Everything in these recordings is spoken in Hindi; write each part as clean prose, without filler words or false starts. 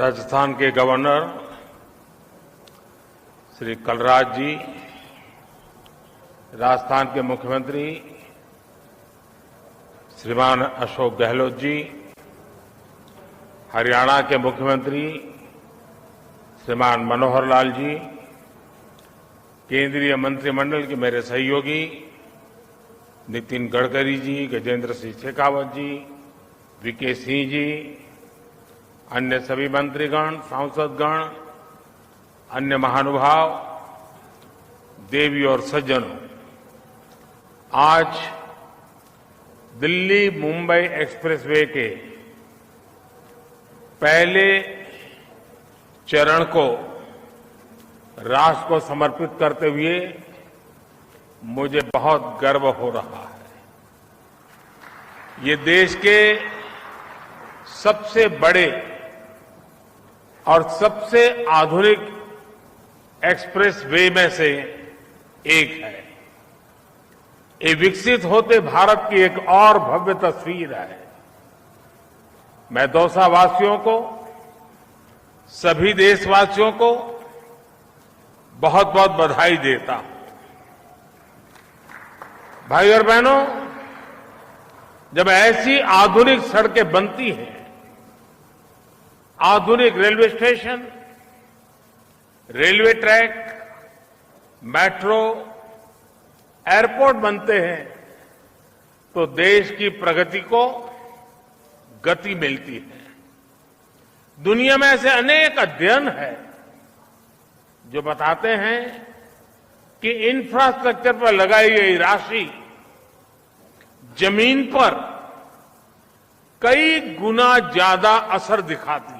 राजस्थान के गवर्नर श्री कलराज जी, राजस्थान के मुख्यमंत्री श्रीमान अशोक गहलोत जी, हरियाणा के मुख्यमंत्री श्रीमान मनोहर लाल जी, केंद्रीय मंत्रिमंडल के मेरे सहयोगी नितिन गडकरी जी, गजेंद्र सिंह शेखावत जी, वीके सिंह जी, अन्य सभी मंत्रीगण, सांसदगण, अन्य महानुभाव, देवी और सज्जनों, आज दिल्ली मुंबई एक्सप्रेसवे के पहले चरण को राष्ट्र को समर्पित करते हुए मुझे बहुत गर्व हो रहा है। ये देश के सबसे बड़े और सबसे आधुनिक एक्सप्रेस वे में से एक है। ये विकसित होते भारत की एक और भव्य तस्वीर है। मैं दौसावासियों को, सभी देशवासियों को बहुत बहुत बधाई देता हूं। भाई और बहनों, जब ऐसी आधुनिक सड़कें बनती हैं, आधुनिक railway station, railway track, metro, airport बनते हैं, तो देश की प्रगति को गति मिलती है। दुनिया में ऐसे अनेक अध्ययन हैं जो बताते हैं कि इंफ्रास्ट्रक्चर पर लगाई गई राशि जमीन पर कई गुना ज्यादा असर दिखाती है।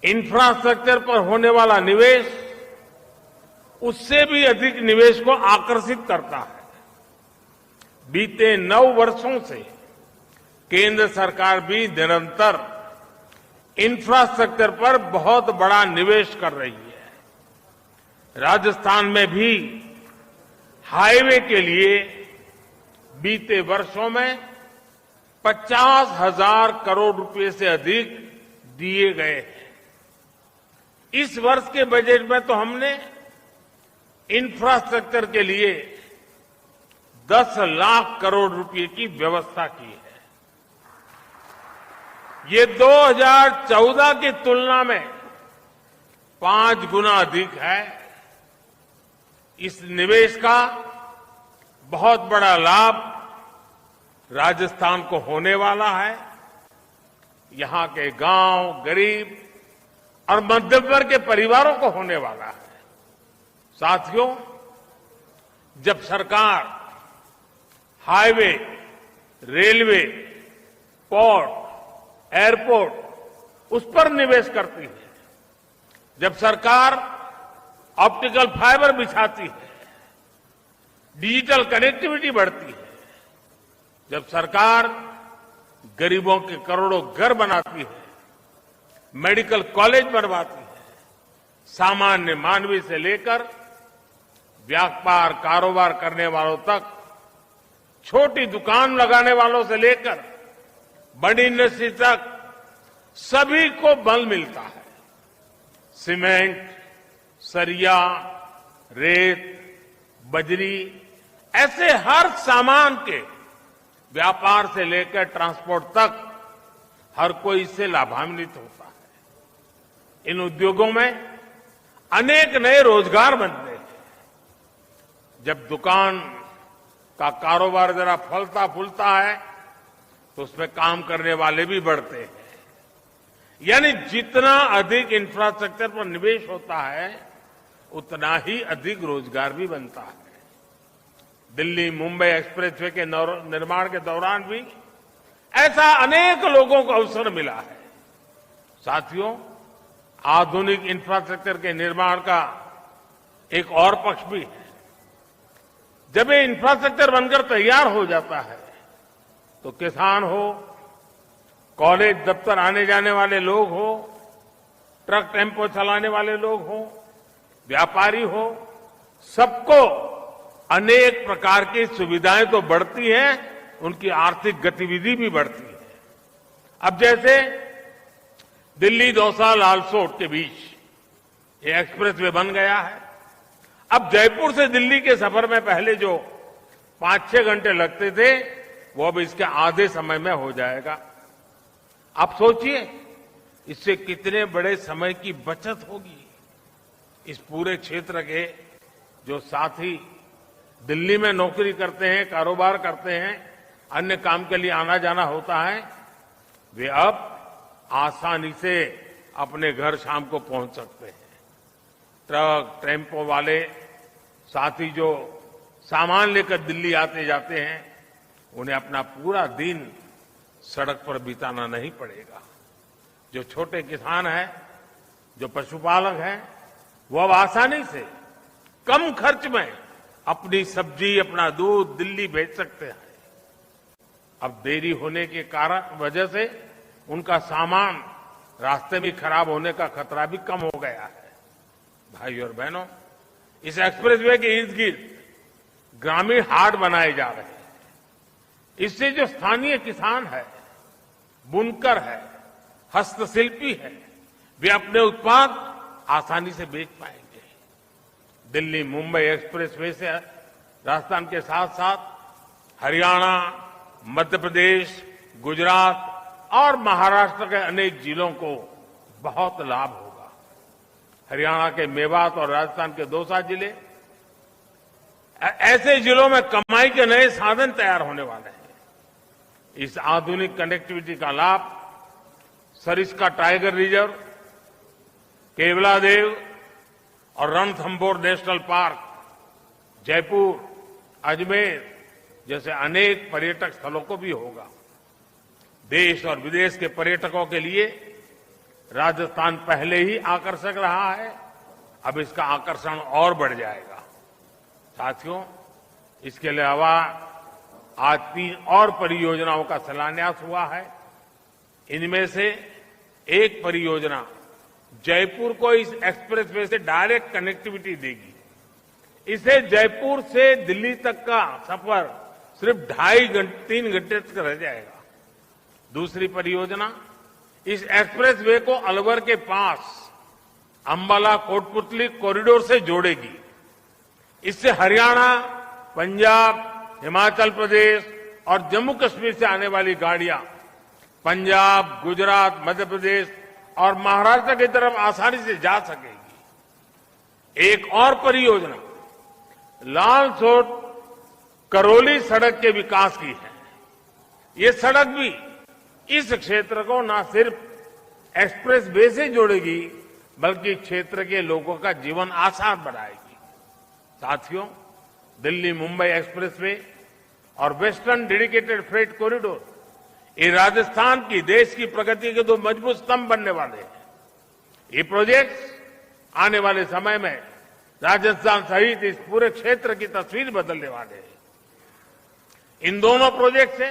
इंफ्रास्ट्रक्चर पर होने वाला निवेश उससे भी अधिक निवेश को आकर्षित करता है। बीते 9 वर्षों से केंद्र सरकार भी निरंतर इंफ्रास्ट्रक्चर पर बहुत बड़ा निवेश कर रही है। राजस्थान में भी हाईवे के लिए बीते वर्षों में 50,000 करोड़ रुपए से अधिक दिए गए हैं। इस वर्ष के बजट में तो हमने इंफ्रास्ट्रक्चर के लिए 10 लाख करोड़ रुपए की व्यवस्था की है। ये 2014 की तुलना में 5 गुना अधिक है। इस निवेश का बहुत बड़ा लाभ राजस्थान को होने वाला है। यहां के गांव, गरीब और मध्यम वर्ग के परिवारों को होने वाला है। साथियों, जब सरकार हाईवे, रेलवे, पोर्ट, एयरपोर्ट उस पर निवेश करती है, जब सरकार ऑप्टिकल फाइबर बिछाती है, डिजिटल कनेक्टिविटी बढ़ती है, जब सरकार गरीबों के करोड़ों घर बनाती है, मेडिकल कॉलेज बनवाती है, सामान्य मानवी से लेकर व्यापार कारोबार करने वालों तक, छोटी दुकान लगाने वालों से लेकर बड़ी इंडस्ट्री तक सभी को बल मिलता है। सीमेंट, सरिया, रेत, बजरी, ऐसे हर सामान के व्यापार से लेकर ट्रांसपोर्ट तक हर कोई इससे लाभान्वित होता है। इन उद्योगों में अनेक नए रोजगार बनते हैं। जब दुकान का कारोबार जरा फलता फूलता है तो उसमें काम करने वाले भी बढ़ते हैं। यानी जितना अधिक इंफ्रास्ट्रक्चर पर निवेश होता है उतना ही अधिक रोजगार भी बनता है। दिल्ली मुंबई एक्सप्रेसवे के निर्माण के दौरान भी ऐसा अनेक लोगों को अवसर मिला है। साथियों, आधुनिक इंफ्रास्ट्रक्चर के निर्माण का एक और पक्ष भी है। जब ये इंफ्रास्ट्रक्चर बनकर तैयार हो जाता है तो किसान हो, कॉलेज दफ्तर आने जाने वाले लोग हो, ट्रक टेम्पो चलाने वाले लोग हो, व्यापारी हो, सबको अनेक प्रकार की सुविधाएं तो बढ़ती हैं, उनकी आर्थिक गतिविधि भी बढ़ती है। अब जैसे दिल्ली दौसा लालसोट के बीच ये एक्सप्रेसवे बन गया है। अब जयपुर से दिल्ली के सफर में पहले जो 5-6 घंटे लगते थे वो अब इसके आधे समय में हो जाएगा। आप सोचिए इससे कितने बड़े समय की बचत होगी। इस पूरे क्षेत्र के जो साथी दिल्ली में नौकरी करते हैं, कारोबार करते हैं, अन्य काम के लिए आना जाना होता है, वे अब आसानी से अपने घर शाम को पहुंच सकते हैं। ट्रक, टेम्पो वाले साथी जो सामान लेकर दिल्ली आते जाते हैं, उन्हें अपना पूरा दिन सड़क पर बिताना नहीं पड़ेगा। जो छोटे किसान हैं, जो पशुपालक हैं, वो अब आसानी से कम खर्च में अपनी सब्जी, अपना दूध दिल्ली भेज सकते हैं। अब देरी होने के कारण वजह से उनका सामान रास्ते में खराब होने का खतरा भी कम हो गया है। भाइयों और बहनों, इस एक्सप्रेसवे के इर्द गिर्द ग्रामीण हाट बनाए जा रहे हैं। इससे जो स्थानीय किसान है, बुनकर है, हस्तशिल्पी है, वे अपने उत्पाद आसानी से बेच पाएंगे। दिल्ली मुंबई एक्सप्रेसवे से राजस्थान के साथ साथ हरियाणा, मध्य प्रदेश, गुजरात और महाराष्ट्र के अनेक जिलों को बहुत लाभ होगा। हरियाणा के मेवात और राजस्थान के दौसा जिले ऐसे जिलों में कमाई के नए साधन तैयार होने वाले हैं। इस आधुनिक कनेक्टिविटी का लाभ सरिस्का टाइगर रिजर्व, केवलादेव और रणथंभौर नेशनल पार्क, जयपुर, अजमेर जैसे अनेक पर्यटक स्थलों को भी होगा। देश और विदेश के पर्यटकों के लिए राजस्थान पहले ही आकर्षक रहा है, अब इसका आकर्षण और बढ़ जाएगा। साथियों, इसके अलावा आज 3 और परियोजनाओं का शिलान्यास हुआ है। इनमें से एक परियोजना जयपुर को इस एक्सप्रेसवे से डायरेक्ट कनेक्टिविटी देगी। इसे जयपुर से दिल्ली तक का सफर सिर्फ 3 घंटे तक रह जाएगा। दूसरी परियोजना इस एक्सप्रेसवे को अलवर के पास अंबाला कोटपुतली कॉरिडोर से जोड़ेगी। इससे हरियाणा, पंजाब, हिमाचल प्रदेश और जम्मू कश्मीर से आने वाली गाड़ियां पंजाब, गुजरात, मध्य प्रदेश और महाराष्ट्र की तरफ आसानी से जा सकेगी। एक और परियोजना लालसोट करौली सड़क के विकास की है। ये सड़क भी इस क्षेत्र को न सिर्फ एक्सप्रेस वे से जोड़ेगी, बल्कि क्षेत्र के लोगों का जीवन आसान बनाएगी। साथियों, दिल्ली मुंबई एक्सप्रेसवे और वेस्टर्न डेडिकेटेड फ्रेट कॉरिडोर ये राजस्थान की, देश की प्रगति के 2 मजबूत स्तंभ बनने वाले हैं। ये प्रोजेक्ट्स आने वाले समय में राजस्थान सहित इस पूरे क्षेत्र की तस्वीर बदलने वाले हैं। इन दोनों प्रोजेक्ट से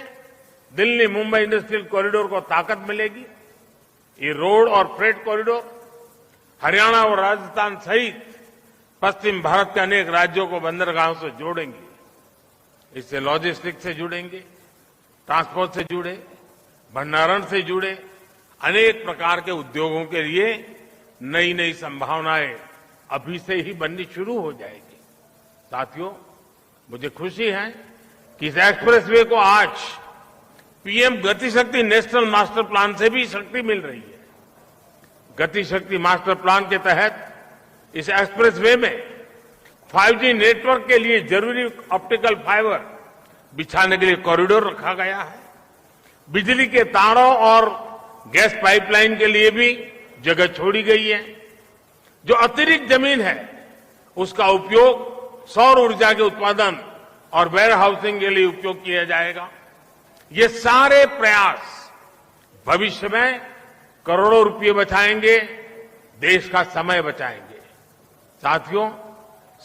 दिल्ली मुंबई इंडस्ट्रियल कॉरिडोर को ताकत मिलेगी। ये रोड और फ्रेट कॉरिडोर हरियाणा और राजस्थान सहित पश्चिम भारत के अनेक राज्यों को बंदरगाहों से जोड़ेंगे। इससे लॉजिस्टिक्स से जुड़ेंगे, ट्रांसपोर्ट से जुड़े, भंडारण से जुड़े अनेक प्रकार के उद्योगों के लिए नई नई संभावनाएं अभी से ही बननी शुरू हो जाएगी। साथियों, मुझे खुशी है कि इस एक्सप्रेसवे को आज पीएम गति शक्ति नेशनल मास्टर प्लान से भी शक्ति मिल रही है। गति शक्ति मास्टर प्लान के तहत इस एक्सप्रेसवे में 5G नेटवर्क के लिए जरूरी ऑप्टिकल फाइबर बिछाने के लिए कॉरिडोर रखा गया है। बिजली के तारों और गैस पाइपलाइन के लिए भी जगह छोड़ी गई है। जो अतिरिक्त जमीन है उसका उपयोग सौर ऊर्जा के उत्पादन और वेयर हाउसिंग के लिए उपयोग किया जाएगा। ये सारे प्रयास भविष्य में करोड़ों रुपये बचाएंगे, देश का समय बचाएंगे। साथियों,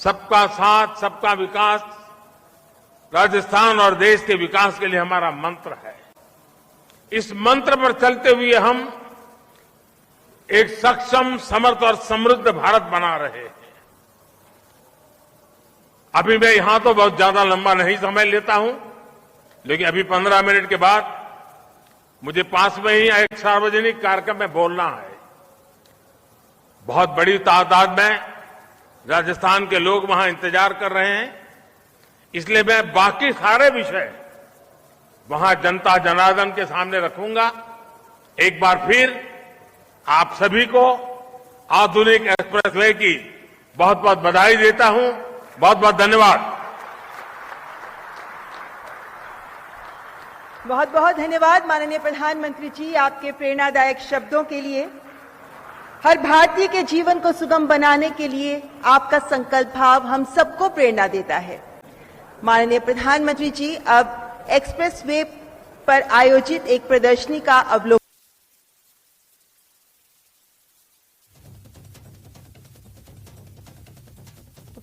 सबका साथ, सबका विकास राजस्थान और देश के विकास के लिए हमारा मंत्र है। इस मंत्र पर चलते हुए हम एक सक्षम, समर्थ और समृद्ध भारत बना रहे हैं। अभी मैं यहां तो बहुत ज्यादा लंबा नहीं समय लेता हूं, लेकिन अभी 15 मिनट के बाद मुझे पास में ही एक सार्वजनिक कार्यक्रम में बोलना है। बहुत बड़ी तादाद में राजस्थान के लोग वहां इंतजार कर रहे हैं, इसलिए मैं बाकी सारे विषय वहां जनता जनार्दन के सामने रखूंगा। एक बार फिर आप सभी को आधुनिक एक्सप्रेसवे की बहुत बहुत बधाई देता हूं। बहुत बहुत धन्यवाद। बहुत बहुत धन्यवाद माननीय प्रधानमंत्री जी, आपके प्रेरणादायक शब्दों के लिए। हर भारतीय के जीवन को सुगम बनाने के लिए आपका संकल्प भाव हम सबको प्रेरणा देता है। माननीय प्रधानमंत्री जी, अब एक्सप्रेसवे पर आयोजित एक प्रदर्शनी का अवलोकन।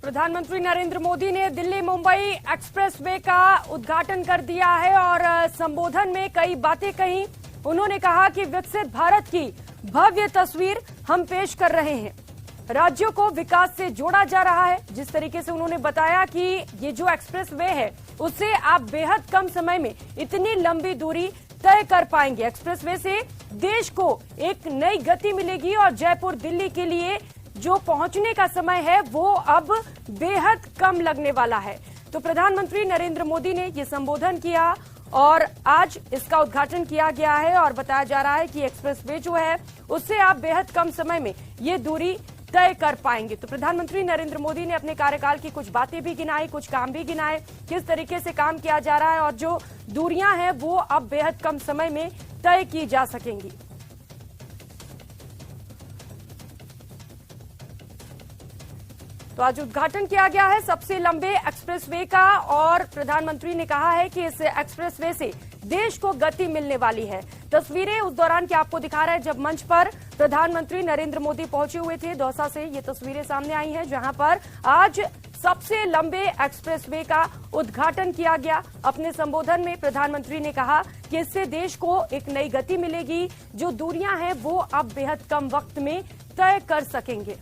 प्रधानमंत्री नरेंद्र मोदी ने दिल्ली मुंबई एक्सप्रेसवे का उद्घाटन कर दिया है और संबोधन में कई बातें कही। उन्होंने कहा कि विकसित भारत की भव्य तस्वीर हम पेश कर रहे हैं, राज्यों को विकास से जोड़ा जा रहा है। जिस तरीके से उन्होंने बताया कि ये जो एक्सप्रेसवे है उससे आप बेहद कम समय में इतनी लंबी दूरी तय कर पाएंगे। एक्सप्रेसवे से देश को एक नई गति मिलेगी और जयपुर दिल्ली के लिए जो पहुंचने का समय है वो अब बेहद कम लगने वाला है। तो प्रधानमंत्री नरेंद्र मोदी ने ये संबोधन किया और आज इसका उद्घाटन किया गया है और बताया जा रहा है कि एक्सप्रेसवे जो है उससे आप बेहद कम समय में ये दूरी तय कर पाएंगे। तो प्रधानमंत्री नरेंद्र मोदी ने अपने कार्यकाल की कुछ बातें भी गिनाई, कुछ काम भी गिनाए, किस तरीके से काम किया जा रहा है और जो दूरियां हैं वो अब बेहद कम समय में तय की जा सकेंगी। तो आज उद्घाटन किया गया है सबसे लंबे एक्सप्रेसवे का और प्रधानमंत्री ने कहा है कि इस एक्सप्रेसवे से देश को गति मिलने वाली है। तस्वीरें उस दौरान की आपको दिखा रहे हैं जब मंच पर प्रधानमंत्री नरेंद्र मोदी पहुंचे हुए थे। दौसा से ये तस्वीरें सामने आई हैं जहां पर आज सबसे लंबे एक्सप्रेसवे का उद्घाटन किया गया। अपने संबोधन में प्रधानमंत्री ने कहा कि इससे देश को एक नई गति मिलेगी, जो दूरियां हैं वो अब बेहद कम वक्त में तय कर सकेंगे।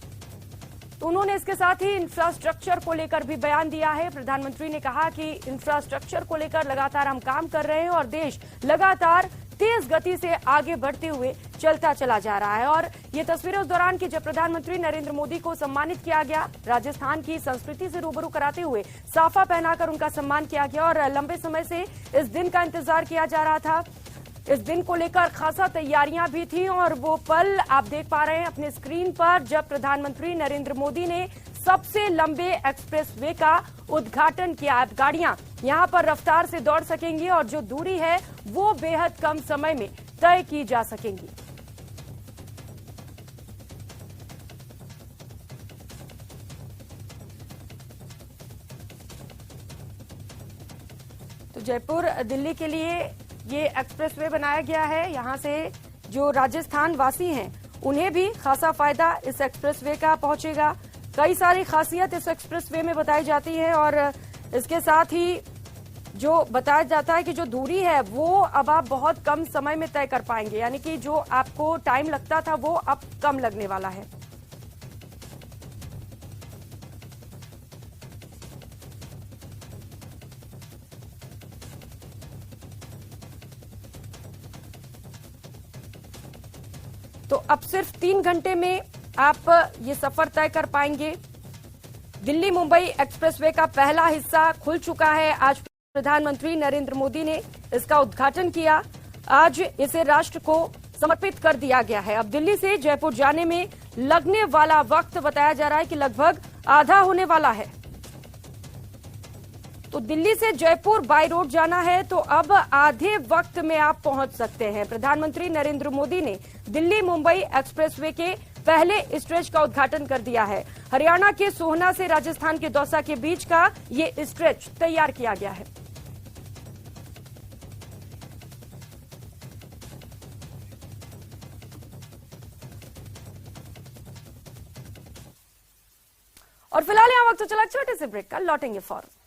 तो उन्होंने इसके साथ ही इंफ्रास्ट्रक्चर को लेकर भी बयान दिया है। प्रधानमंत्री ने कहा कि इंफ्रास्ट्रक्चर को लेकर लगातार हम काम कर रहे हैं और देश लगातार तेज गति से आगे बढ़ते हुए चलता चला जा रहा है। और ये तस्वीरें उस दौरान की जब प्रधानमंत्री नरेंद्र मोदी को सम्मानित किया गया, राजस्थान की संस्कृति से रूबरू कराते हुए साफा पहनाकर उनका सम्मान किया गया और लंबे समय से इस दिन का इंतजार किया जा रहा था। इस दिन को लेकर खासा तैयारियां भी थी और वो पल आप देख पा रहे हैं अपने स्क्रीन पर जब प्रधानमंत्री नरेंद्र मोदी ने सबसे लंबे एक्सप्रेसवे का उद्घाटन किया। अब गाड़ियां यहां पर रफ्तार से दौड़ सकेंगी और जो दूरी है वो बेहद कम समय में तय की जा सकेंगी। तो जयपुर दिल्ली के लिए ये एक्सप्रेसवे बनाया गया है। यहाँ से जो राजस्थान वासी हैं उन्हें भी खासा फायदा इस एक्सप्रेसवे का पहुंचेगा। कई सारी खासियत इस एक्सप्रेसवे में बताई जाती है और इसके साथ ही जो बताया जाता है कि जो दूरी है वो अब आप बहुत कम समय में तय कर पाएंगे, यानी कि जो आपको टाइम लगता था वो अब कम लगने वाला है। तो अब सिर्फ 3 घंटे में आप ये सफर तय कर पाएंगे। दिल्ली मुंबई एक्सप्रेसवे का पहला हिस्सा खुल चुका है। आज प्रधानमंत्री नरेंद्र मोदी ने इसका उद्घाटन किया। आज इसे राष्ट्र को समर्पित कर दिया गया है। अब दिल्ली से जयपुर जाने में लगने वाला वक्त बताया जा रहा है कि लगभग आधा होने वाला है। तो दिल्ली से जयपुर बाय रोड जाना है तो अब आधे वक्त में आप पहुंच सकते हैं। प्रधानमंत्री नरेंद्र मोदी ने दिल्ली मुंबई एक्सप्रेसवे के पहले स्ट्रेच का उद्घाटन कर दिया है। हरियाणा के सोहना से राजस्थान के दौसा के बीच का ये स्ट्रेच तैयार किया गया है। और फिलहाल यहां वक्त चला छोटे से ब्रेक का, लौटेंगे फौरन।